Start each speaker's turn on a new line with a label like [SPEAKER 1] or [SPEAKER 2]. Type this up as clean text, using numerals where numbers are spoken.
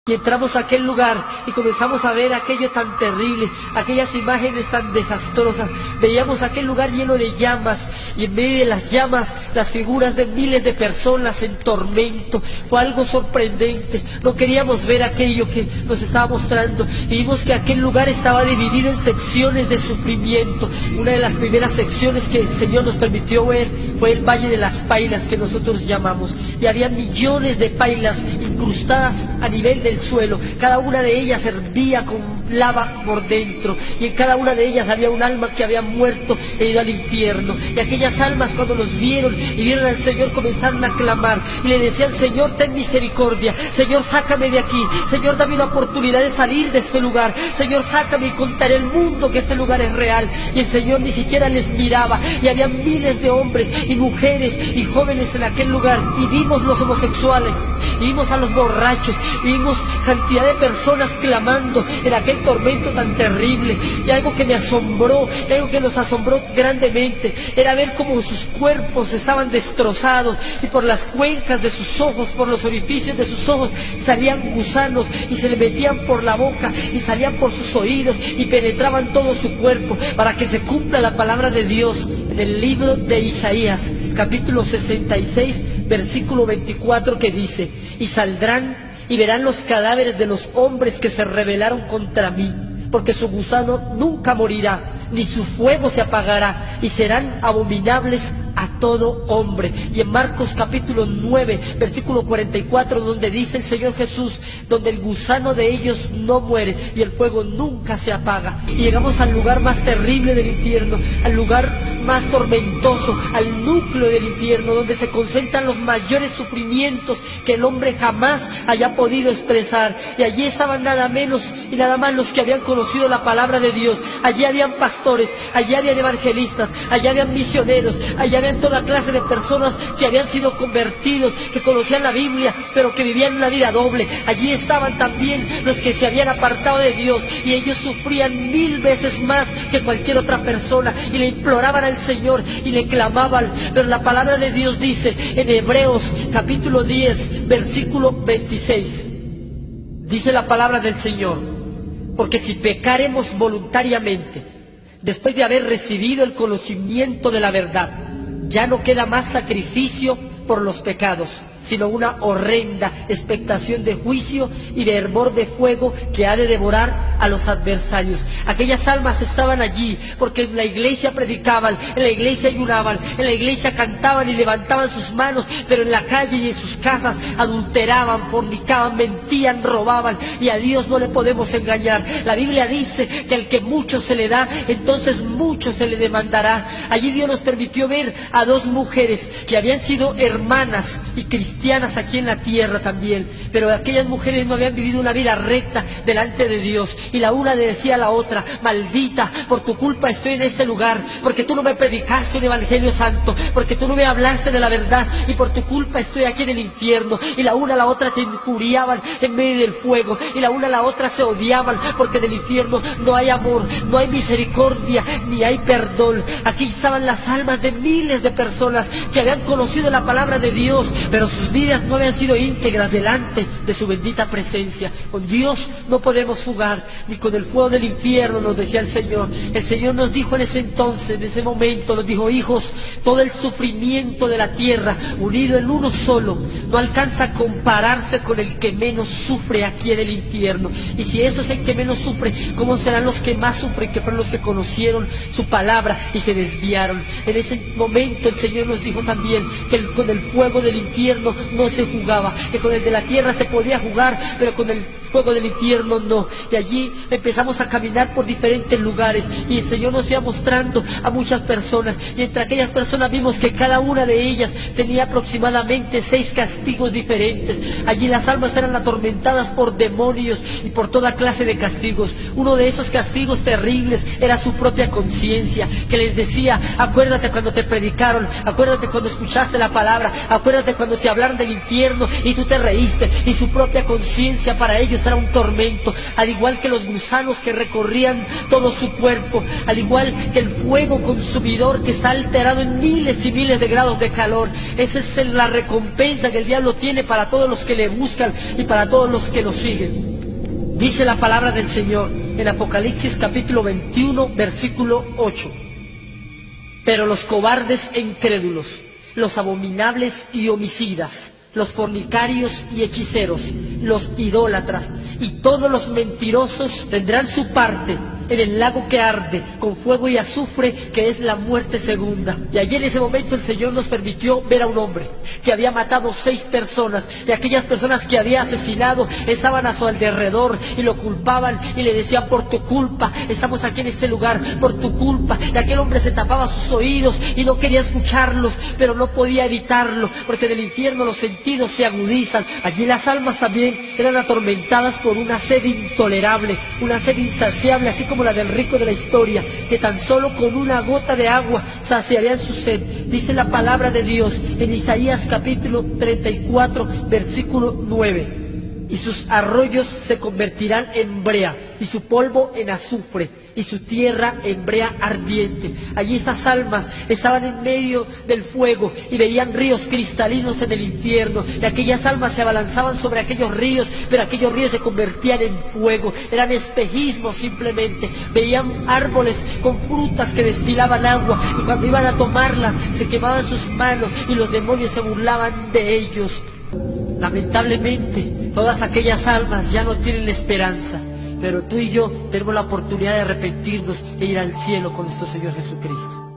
[SPEAKER 1] Y entramos a aquel lugar y comenzamos a ver aquello tan terrible, aquellas imágenes tan desastrosas. Veíamos aquel lugar lleno de llamas y en medio de las llamas las figuras de miles de personas en tormento. Fue algo sorprendente. No queríamos ver aquello que nos estaba mostrando y vimos que aquel lugar estaba dividido en secciones de sufrimiento. Una de las primeras secciones que el Señor nos permitió ver fue el Valle de las Pailas, que nosotros llamamos. Y había millones de pailas incrustadas a nivel del suelo. Cada una de ellas hervía con lava por dentro y en cada una de ellas había un alma que había muerto e ido al infierno. Y aquellas almas, cuando los vieron y vieron al Señor, comenzaron a clamar y le decían: Señor, ten misericordia, Señor, sácame de aquí, Señor, dame una oportunidad de salir de este lugar, Señor, sácame y contaré al mundo que este lugar es real. Y el Señor ni siquiera les miraba, y había miles de hombres y mujeres y jóvenes en aquel lugar, y vimos los homosexuales, y vimos a los borrachos, y vimos cantidad de personas clamando en aquel tormento tan terrible. Y algo que me asombró, algo que nos asombró grandemente, era ver cómo sus cuerpos estaban destrozados y por las cuencas de sus ojos, por los orificios de sus ojos, salían gusanos y se le metían por la boca y salían por sus oídos y penetraban todo su cuerpo, para que se cumpla la palabra de Dios en el libro de Isaías, capítulo 66, versículo 24, que dice: y saldrán y verán los cadáveres de los hombres que se rebelaron contra mí, porque su gusano nunca morirá, ni su fuego se apagará, y serán abominables a todo hombre. Y en Marcos capítulo 9, versículo 44, donde dice el Señor Jesús: donde el gusano de ellos no muere y el fuego nunca se apaga. Y llegamos al lugar más terrible del infierno, al lugar más tormentoso, al núcleo del infierno, donde se concentran los mayores sufrimientos que el hombre jamás haya podido expresar. Y allí estaban nada menos y nada más los que habían conocido la palabra de Dios. Allí habían pastores, allí habían evangelistas, allí habían misioneros, allí habían toda clase de personas que habían sido convertidos, que conocían la Biblia, pero que vivían una vida doble. Allí estaban también los que se habían apartado de Dios, y ellos sufrían 1000 veces más que cualquier otra persona, y le imploraban al Señor y le clamaban. Pero la palabra de Dios dice en Hebreos capítulo 10, versículo 26, dice la palabra del Señor: porque si pecaremos voluntariamente, después de haber recibido el conocimiento de la verdad, ya no queda más sacrificio por los pecados, sino una horrenda expectación de juicio y de hervor de fuego que ha de devorar a los adversarios. Aquellas almas estaban allí porque en la iglesia predicaban, en la iglesia ayunaban, en la iglesia cantaban y levantaban sus manos, pero en la calle y en sus casas adulteraban, fornicaban, mentían, robaban, y a Dios no le podemos engañar. La Biblia dice que al que mucho se le da, entonces mucho se le demandará. Allí Dios nos permitió ver a dos mujeres que habían sido hermanas y cristianas aquí en la tierra también, pero aquellas mujeres no habían vivido una vida recta delante de Dios, y la una le decía a la otra: maldita, por tu culpa estoy en este lugar, porque tú no me predicaste un evangelio santo, porque tú no me hablaste de la verdad, y por tu culpa estoy aquí en el infierno. Y la una a la otra se injuriaban en medio del fuego, y la una a la otra se odiaban, porque en el infierno no hay amor, no hay misericordia, ni hay perdón. Aquí estaban las almas de miles de personas que habían conocido la palabra de Dios, pero sus vidas no habían sido íntegras delante de su bendita presencia. Con Dios no podemos jugar, ni con el fuego del infierno, nos decía el Señor. El Señor nos dijo en ese entonces, en ese momento, nos dijo: hijos, todo el sufrimiento de la tierra unido en uno solo no alcanza a compararse con el que menos sufre aquí en el infierno. Y si eso es el que menos sufre, ¿cómo serán los que más sufren, que fueron los que conocieron su palabra y se desviaron? En ese momento el Señor nos dijo también que con el fuego del infierno no se jugaba, que con el de la tierra se podía jugar, pero con el fuego del infierno no. Y allí empezamos a caminar por diferentes lugares, y el Señor nos iba mostrando a muchas personas, y entre aquellas personas vimos que cada una de ellas tenía aproximadamente 6 castigos diferentes. Allí las almas eran atormentadas por demonios y por toda clase de castigos. Uno de esos castigos terribles era su propia conciencia, que les decía: acuérdate cuando te predicaron, acuérdate cuando escuchaste la palabra, acuérdate cuando te hablaron del infierno y tú te reíste. Y su propia conciencia para ellos era un tormento, al igual que los gusanos que recorrían todo su cuerpo, al igual que el fuego consumidor que está alterado en miles y miles de grados de calor. Esa es la recompensa que el día diablo tiene para todos los que le buscan y para todos los que lo siguen. Dice la palabra del Señor en Apocalipsis capítulo 21, versículo 8. Pero los cobardes e incrédulos, los abominables y homicidas, los fornicarios y hechiceros, los idólatras y todos los mentirosos tendrán su parte en el lago que arde con fuego y azufre, que es la muerte segunda. Y allí en ese momento el Señor nos permitió ver a un hombre que había matado 6 personas, y aquellas personas que había asesinado estaban a su alrededor y lo culpaban y le decían: por tu culpa estamos aquí en este lugar, por tu culpa. Y aquel hombre se tapaba sus oídos y no quería escucharlos, pero no podía evitarlo, porque del infierno los sentidos se agudizan. Allí las almas también eran atormentadas por una sed intolerable, una sed insaciable, así como la del rico de la historia, que tan solo con una gota de agua saciarían su sed. Dice la palabra de Dios en Isaías capítulo 34, versículo 9: y sus arroyos se convertirán en brea, y su polvo en azufre, y su tierra en brea ardiente. Allí estas almas estaban en medio del fuego y veían ríos cristalinos en el infierno, y aquellas almas se abalanzaban sobre aquellos ríos, pero aquellos ríos se convertían en fuego, eran espejismos simplemente. Veían árboles con frutas que destilaban agua, y cuando iban a tomarlas se quemaban sus manos y los demonios se burlaban de ellos. Lamentablemente, todas aquellas almas ya no tienen esperanza, pero tú y yo tenemos la oportunidad de arrepentirnos e ir al cielo con nuestro Señor Jesucristo.